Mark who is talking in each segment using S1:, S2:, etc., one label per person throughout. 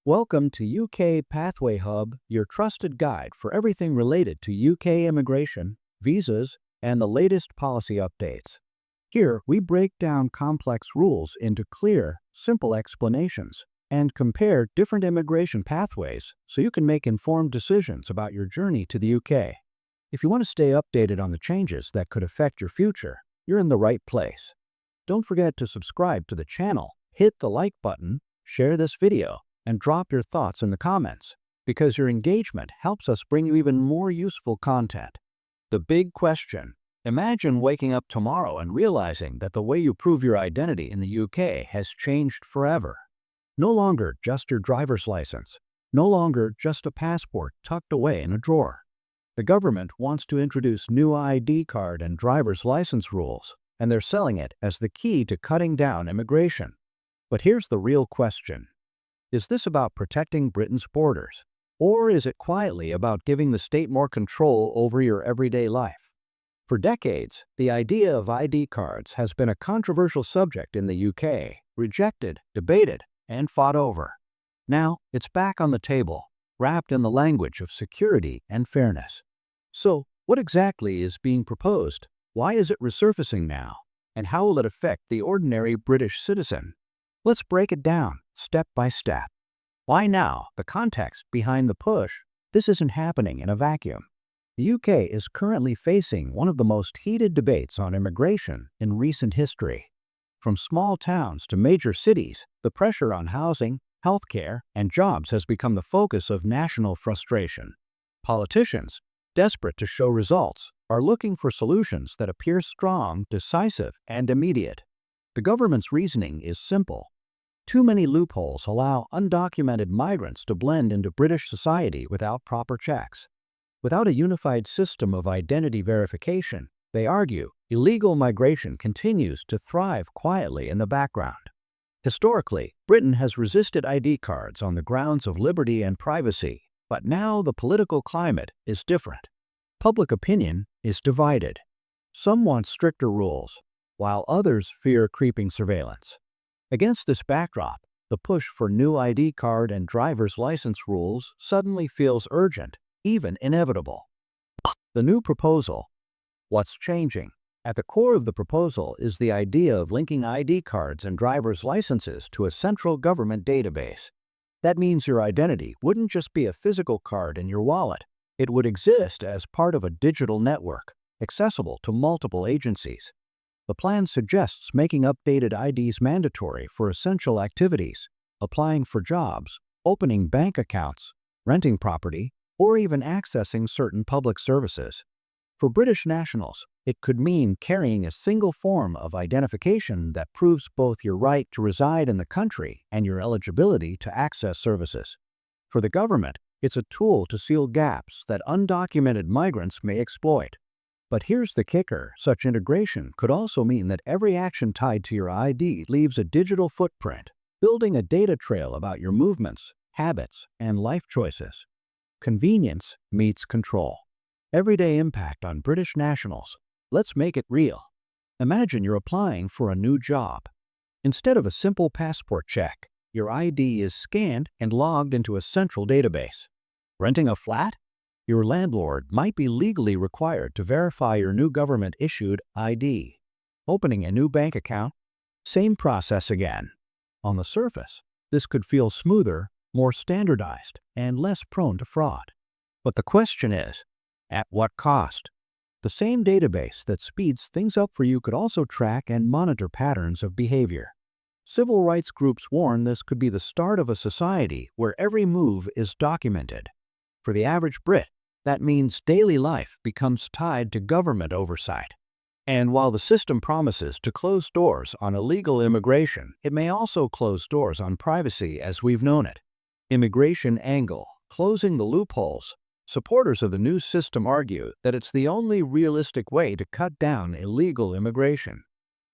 S1: Welcome to UK Pathway Hub, your trusted guide for everything related to UK immigration, visas, and the latest policy updates. Here, we break down complex rules into clear, simple explanations and compare different immigration pathways so you can make informed decisions about your journey to the UK. If you want to stay updated on the changes that could affect your future, you're in the right place. Don't forget to subscribe to the channel, hit the like button, share this video, and drop your thoughts in the comments, because your engagement helps us bring you even more useful content. The big question: imagine waking up tomorrow and realizing that the way you prove your identity in the UK has changed forever. No longer just your driver's license, no longer just a passport tucked away in a drawer. The government wants to introduce new ID card and driver's license rules, and they're selling it as the key to cutting down immigration. But here's the real question. Is this about protecting Britain's borders, or is it quietly about giving the state more control over your everyday life? For decades, the idea of ID cards has been a controversial subject in the UK, rejected, debated, and fought over. Now, it's back on the table, wrapped in the language of security and fairness. So, what exactly is being proposed? Why is it resurfacing now? And how will it affect the ordinary British citizen? Let's break it down, step by step. Why now? The context behind the push. This isn't happening in a vacuum. The UK is currently facing one of the most heated debates on immigration in recent history. From small towns to major cities, the pressure on housing, healthcare, and jobs has become the focus of national frustration. Politicians, desperate to show results, are looking for solutions that appear strong, decisive, and immediate. The government's reasoning is simple. Too many loopholes allow undocumented migrants to blend into British society without proper checks. Without a unified system of identity verification, they argue, illegal migration continues to thrive quietly in the background. Historically, Britain has resisted ID cards on the grounds of liberty and privacy, but now the political climate is different. Public opinion is divided. Some want stricter rules, while others fear creeping surveillance. Against this backdrop, the push for new ID card and driver's license rules suddenly feels urgent, even inevitable. The new proposal. What's changing? At the core of the proposal is the idea of linking ID cards and driver's licenses to a central government database. That means your identity wouldn't just be a physical card in your wallet. It would exist as part of a digital network, accessible to multiple agencies. The plan suggests making updated IDs mandatory for essential activities, applying for jobs, opening bank accounts, renting property, or even accessing certain public services. For British nationals, it could mean carrying a single form of identification that proves both your right to reside in the country and your eligibility to access services. For the government, it's a tool to seal gaps that undocumented migrants may exploit. But here's the kicker: such integration could also mean that every action tied to your ID leaves a digital footprint, building a data trail about your movements, habits, and life choices. Convenience meets control. Everyday impact on British nationals. Let's make it real. Imagine you're applying for a new job. Instead of a simple passport check, your ID is scanned and logged into a central database. Renting a flat? Your landlord might be legally required to verify your new government-issued ID. Opening a new bank account? Same process again. On the surface, this could feel smoother, more standardized, and less prone to fraud. But the question is, at what cost? The same database that speeds things up for you could also track and monitor patterns of behavior. Civil rights groups warn this could be the start of a society where every move is documented. For the average Brit, that means daily life becomes tied to government oversight. And while the system promises to close doors on illegal immigration, it may also close doors on privacy as we've known it. Immigration angle: closing the loopholes. Supporters of the new system argue that it's the only realistic way to cut down illegal immigration.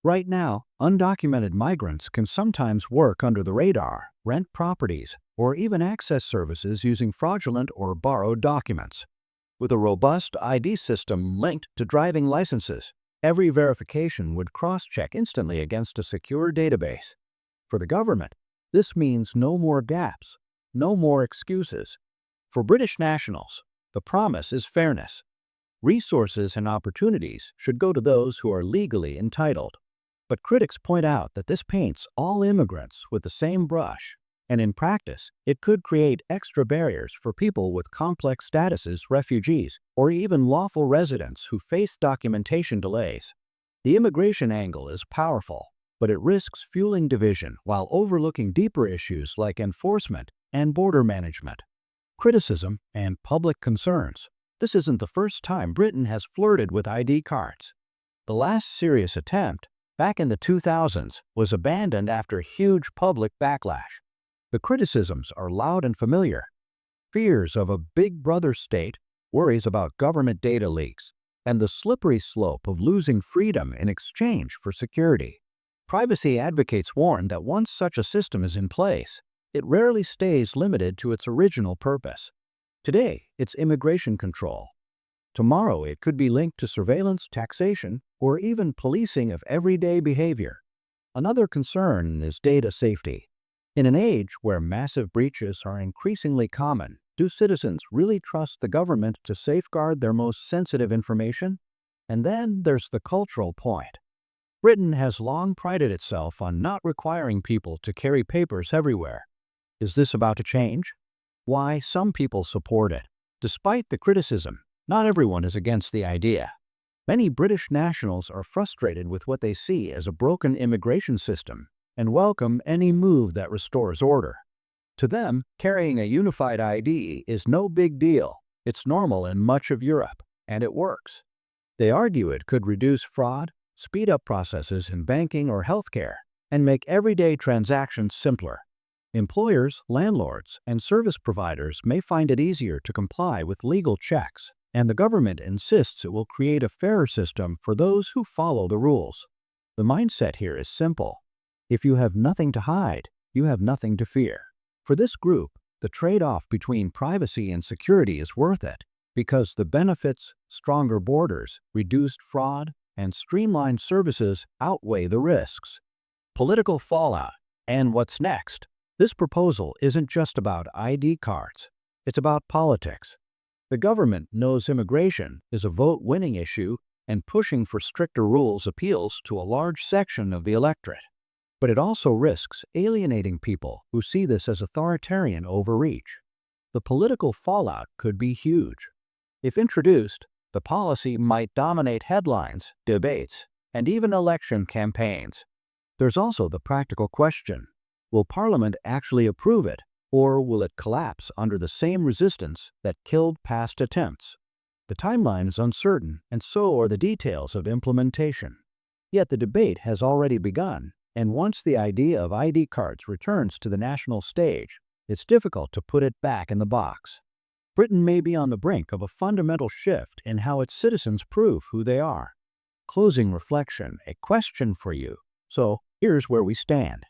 S1: Right now, undocumented migrants can sometimes work under the radar, rent properties, or even access services using fraudulent or borrowed documents. With a robust ID system linked to driving licenses, every verification would cross-check instantly against a secure database. For the government, this means no more gaps. no more excuses. For British nationals, the promise is fairness. Resources and opportunities should go to those who are legally entitled. But critics point out that this paints all immigrants with the same brush, and in practice, it could create extra barriers for people with complex statuses, refugees, or even lawful residents who face documentation delays. The immigration angle is powerful, but it risks fueling division while overlooking deeper issues like enforcement and border management. Criticism and public concerns. This isn't the first time Britain has flirted with ID cards. The last serious attempt, back in the 2000s, was abandoned after huge public backlash. The criticisms are loud and familiar. Fears of a big brother state, worries about government data leaks, and the slippery slope of losing freedom in exchange for security. Privacy advocates warn that once such a system is in place, it rarely stays limited to its original purpose. Today, it's immigration control. Tomorrow, it could be linked to surveillance, taxation, or even policing of everyday behavior. Another concern is data safety. In an age where massive breaches are increasingly common, do citizens really trust the government to safeguard their most sensitive information? And then there's the cultural point. Britain has long prided itself on not requiring people to carry papers everywhere. Is this about to change? Why, some people support it. Despite the criticism, not everyone is against the idea. Many British nationals are frustrated with what they see as a broken immigration system and welcome any move that restores order. To them, carrying a unified ID is no big deal. It's normal in much of Europe, and it works. They argue it could reduce fraud, speed up processes in banking or healthcare, and make everyday transactions simpler. Employers, landlords, and service providers may find it easier to comply with legal checks, and the government insists it will create a fairer system for those who follow the rules. The mindset here is simple. If you have nothing to hide, you have nothing to fear. For this group, the trade-off between privacy and security is worth it because the benefits, stronger borders, reduced fraud, and streamlined services outweigh the risks. Political fallout and what's next. This proposal isn't just about ID cards. It's about politics. The government knows immigration is a vote-winning issue, and pushing for stricter rules appeals to a large section of the electorate. But it also risks alienating people who see this as authoritarian overreach. The political fallout could be huge. If introduced, the policy might dominate headlines, debates, and even election campaigns. There's also the practical question. Will Parliament actually approve it, or will it collapse under the same resistance that killed past attempts? The timeline is uncertain, and so are the details of implementation. Yet the debate has already begun, and once the idea of ID cards returns to the national stage, it's difficult to put it back in the box. Britain may be on the brink of a fundamental shift in how its citizens prove who they are. Closing reflection, a question for you. So, here's where we stand.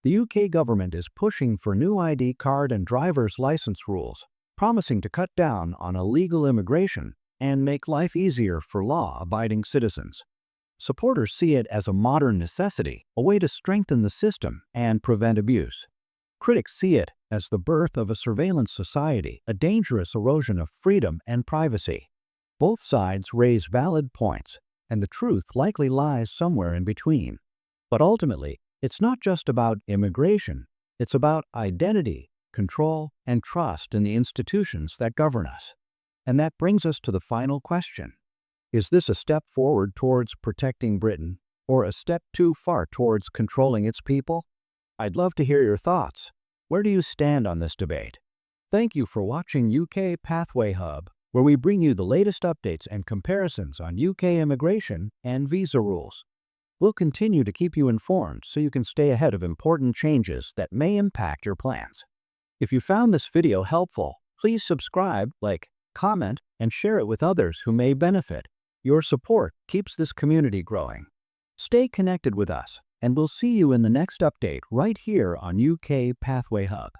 S1: The UK government is pushing for new ID card and driver's license rules, promising to cut down on illegal immigration and make life easier for law-abiding citizens. Supporters see it as a modern necessity, a way to strengthen the system and prevent abuse. Critics see it as the birth of a surveillance society, a dangerous erosion of freedom and privacy. Both sides raise valid points, and the truth likely lies somewhere in between. But ultimately, it's not just about immigration. It's about identity, control, and trust in the institutions that govern us. And that brings us to the final question. Is this a step forward towards protecting Britain, or a step too far towards controlling its people? I'd love to hear your thoughts. Where do you stand on this debate? Thank you for watching UK Pathway Hub, where we bring you the latest updates and comparisons on UK immigration and visa rules. We'll continue to keep you informed so you can stay ahead of important changes that may impact your plans. If you found this video helpful, please subscribe, like, comment, and share it with others who may benefit. Your support keeps this community growing. Stay connected with us, and we'll see you in the next update right here on UK Pathway Hub.